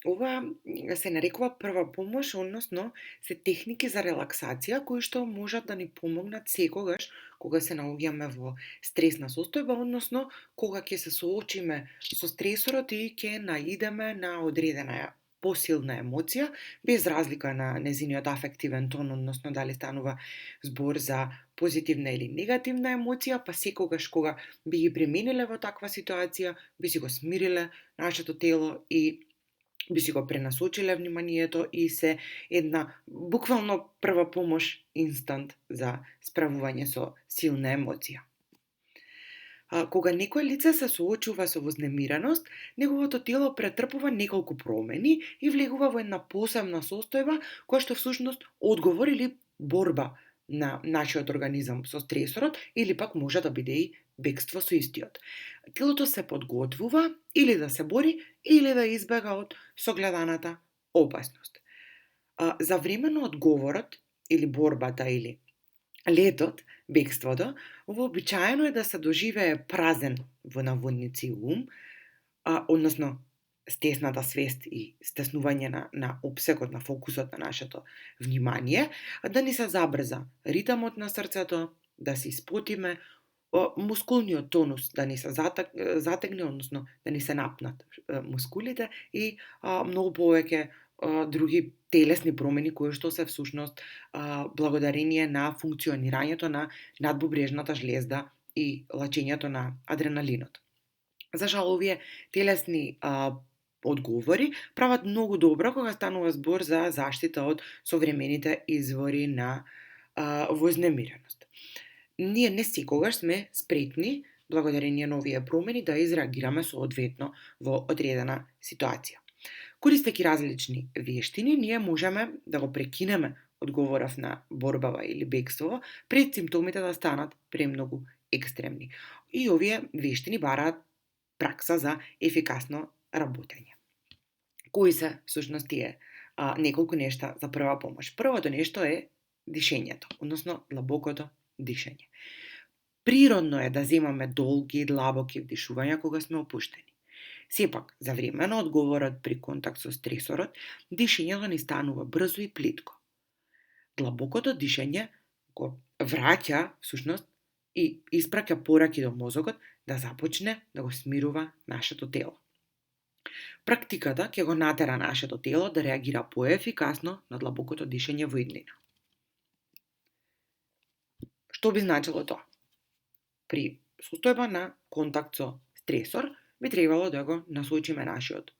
Ова се нарекува прва помош, односно се техники за релаксација кои што можат да ни помогнат секогаш кога се наоѓаме во стресна состојба, односно кога ќе се соочиме со стресорот и ќе наидеме на одредена посилна емоција, без разлика на незиниот афективен тон, односно дали станува збор за позитивна или негативна емоција, па секогаш кога би ги примениле во таква ситуација, би си го смириле нашето тело и би си го пренасочиле вниманието и се една буквално прва помош инстант за справување со силна емоција. Кога некое лице се соочува со вознемиреност, неговото тело претрпува неколку промени и влегува во една посебна состојба која што всушност одговор или борба на нашиот организам со стресорот или пак може да биде и бегство со истиот. Телото се подготвува или да се бори или да избега од согледаната опасност. За време на одговорот или борбата или летот, бегството, вообичаено е да се доживее празен во наводници ум, односно стесната свест и стеснување на опсегот, на фокусот на нашето внимание, да ни се забрза ритмот на срцето, да се испотиме, мускулниот тонус да ни се затегне, односно да ни се напнат мускулите и многу повеќе други телесни промени кои што се всушност благодарение на функционирањето на надбубрежната жлезда и лачењето на адреналинот. За жал, овие телесни одговори прават многу добро кога станува збор за заштита од современите извори на вознемиреност. Ние не секогаш сме спретни, благодарение на овие промени, да изреагираме соодветно во одредена ситуација. Користејќи различни вештини, ние можеме да го прекинеме одговоров на борбава или бегство пред симптомите да станат премногу екстремни. И овие вештини бараат пракса за ефикасно работење. Кои се всушност тие неколку нешта за прва помош? Првото нешто е дишењето, односно длабокото дишење. Природно е да земаме долги и длабоки вдишувања кога сме опуштени. Сепак, за време на одговорот при контакт со стресорот, дишењето ни станува брзо и плитко. Длабокото дишење го враќа, всушност, и испраќа пораки до мозокот да започне да го смирува нашето тело. Практиката ќе го натера нашето тело да реагира поефикасно на длабокото дишење во иднина. Што би значило тоа? При состојба на контакт со стресор, би требало да го насочиме нашиот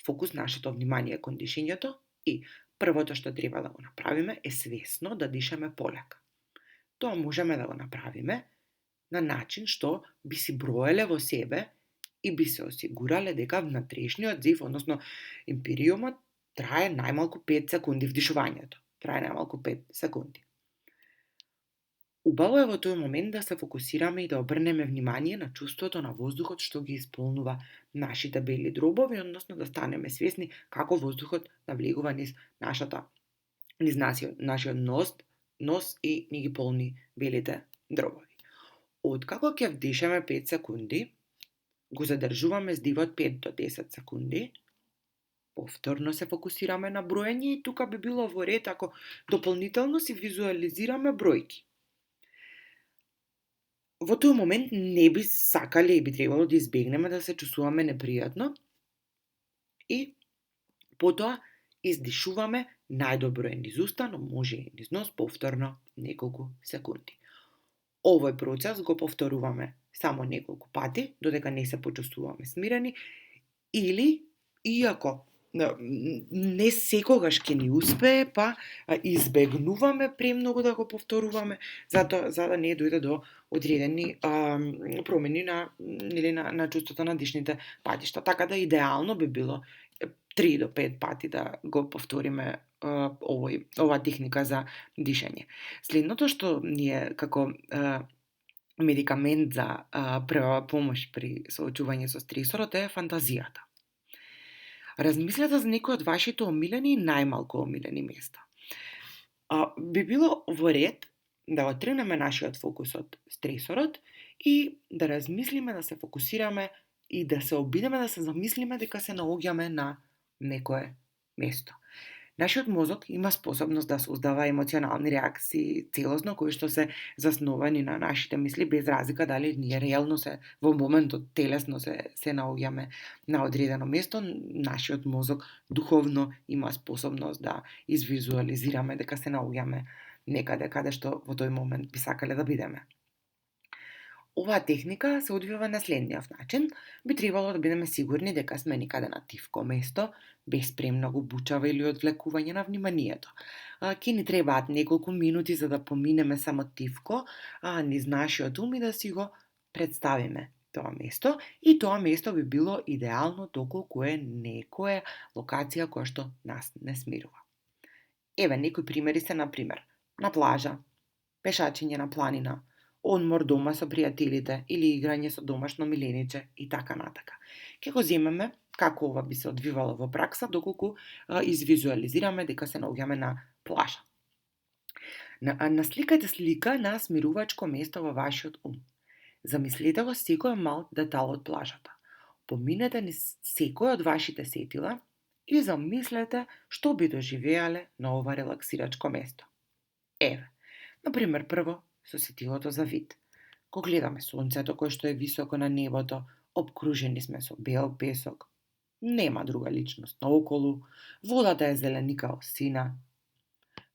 фокус, нашето внимание кон дишењето и првото што треба да го направиме е свесно да дишаме полека. Тоа можеме да го направиме на начин што би си броеле во себе и би се осигурале дека внатрешниот зив, односно империумот, трае најмалку 5 секунди вдишувањето. Трае најмалку 5 секунди. Убаво е во тој момент да се фокусираме и да обрнеме внимание на чувството на воздухот што ги исполнува нашите бели дробови, односно да станеме свесни како воздухот навлегува низ нашиот нос и ни ги полни белите дробови. Откако ќе вдишаме 5 секунди, го задржуваме здивот 5 до 10 секунди, повторно се фокусираме на броење и тука би било во ред ако дополнително си визуализираме бројки. Во тој момент не би сакале и би требало да избегнеме да се чувствуваме непријатно и потоа издишуваме најдобро е низ уста, но може и низ нос повторно неколку секунди. Овој процес го повторуваме само неколку пати, додека не се почувствуваме смирени, или, иако не секогаш ќе ни успее, па избегнуваме премногу да го повторуваме, за да не дојде до одредени промени на чувството на дишните патишта. Така да идеално би било 3 до 5 пати да го повториме ова техника за дишење. Следното што ние како медикамент за прва помош при соочување со стресорот е фантазијата. Размислете за некои од вашите омилени и најмалку омилени места. Би било во ред да го тргнеме нашиот фокус од стресорот и да размислиме, да се фокусираме и да се обидеме да се замислиме дека се наоѓаме на некое место. Нашиот мозок има способност да создава емоционални реакции целосно кои што се засновани на нашите мисли без разлика дали ние реално се во моментот телесно се наоѓаме на одредено место, нашиот мозок духовно има способност да извизуализираме дека се наоѓаме некаде каде што во тој момент би сакале да бидеме. Оваа техника се одвива на следниот начин. Би требало да бидеме сигурни дека сме никаде на тивко место, без премногу бучава или одвлекување на вниманието. Ке ни требаат неколку минути за да поминеме само тивко, низ нашиот ум и да си го представиме тоа место. И тоа место би било идеално доколку е некоја локација која што нас не смирува. Еве, некои примери се, например, на плажа, пешачење на планина, одмор дома со пријателите или играње со домашно милениче и така натака. Ке го земеме како ова би се одвивало во пракса доколку извизуализираме дека се наоѓаме на плажа. Насликате слика на смирувачко место во вашиот ум. Замислете го секој мал детал од плажата. Поминете низ секој од вашите сетила и замислете што би доживеале на ова релаксирачко место. Еве, например, прво со сетилото за вид. Го гледаме сонцето кое што е високо на небото, обкружени сме со бел песок. Нема друга личност наоколу, водата е зеленика осина.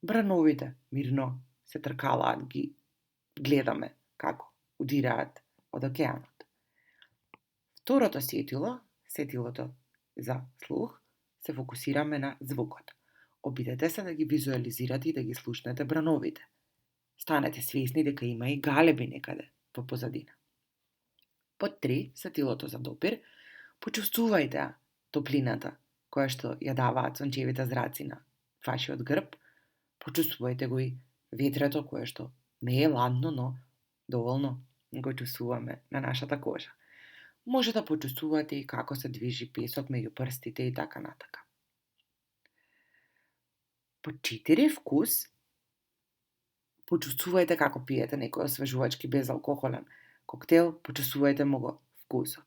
Брановите мирно се тркалаат, ги гледаме како удираат од океанот. Второто сетило, сетилото за слух, се фокусираме на звукот. Обидете се да ги визуализирате и да ги слушнете брановите. Станете свесни дека има и галеби некаде во позадина. Под 3, сетилото за допир, почувствувајте топлината која што ја даваат сончевите зраци на вашиот грб, почувствувајте го и ветрето кое што не е ладно, но доволно го чувствуваме на нашата кожа. Може да почувствувате и како се движи песок меѓу прстите и така натака. Под 4, вкус, почувствувајте како пиете некој освежувачки безалкохолен коктел, почувствувајте му го вкусот.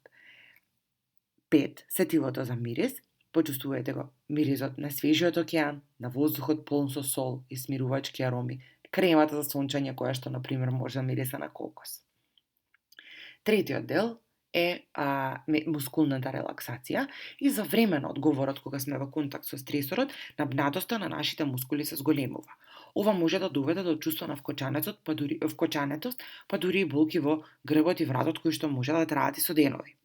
5, сетилото за мирис, почувствувајте го миризот на свежиот океан, на воздухот полн со сол и смирувачки ароми, кремата за сончање која што, например, може да мириса на кокос. Третиот дел е мускулната релаксација и за време на одговорот кога сме во контакт со стресорот, напнатоста на нашите мускули се зголемува. Ова може да доведе до чувство на вкочанетост, па дури и болки во грбот и вратот кои што може да траат и со денови.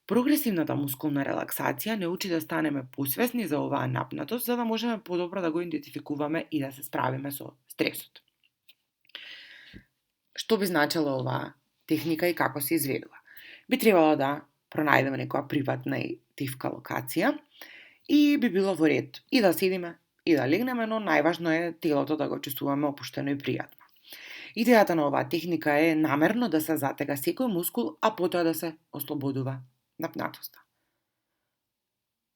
Прогресивната мускулна релаксација не учи да станеме посвесни за оваа напнатост, за да можеме подобро да го идентификуваме и да се справиме со стресот. Што би значила оваа техника и како се изведува? Би требало да пронајдеме некоја приватна и тивка локација и би било во ред и да седиме и да легнеме, но најважно е телото да го чувствуваме опуштено и пријатно. Идејата на оваа техника е намерно да се затега секој мускул, а потоа да се ослободува напнатоста.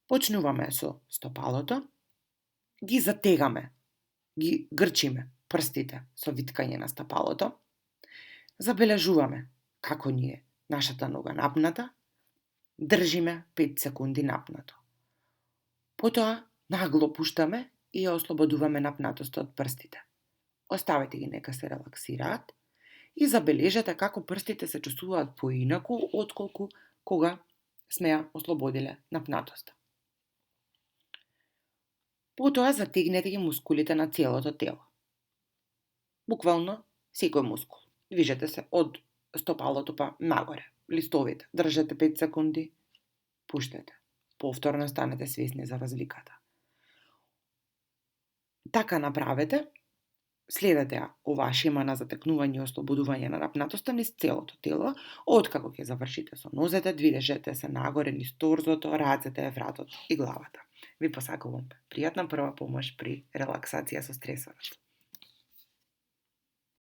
Почнуваме со стопалото, ги затегаме, ги грчиме прстите со виткање на стапалото, забележуваме како ни е нашата нога напната, држиме 5 секунди напнато. Потоа нагло пуштаме и ја ослободуваме напнатоста од прстите. Оставете ги нека се релаксираат и забележете како прстите се чувствуваат поинаку отколку кога сме ја ослободиле напнатоста. Потоа затегнете ги мускулите на целото тело. Буквално секој мускул. Движете се од стопалото па нагоре. Листовите. Држете 5 секунди. Пуштете. Повторно станете свесни за разликата. Така направете. Следете ја оваа шема на затекнување и ослободување на напнатоста низ целото тело, откако ќе завршите со нозете, движете се нагоре низ торзото, рацете, вратот и главата. Ви посакувам пријатна прва помош при релаксација со стресорот.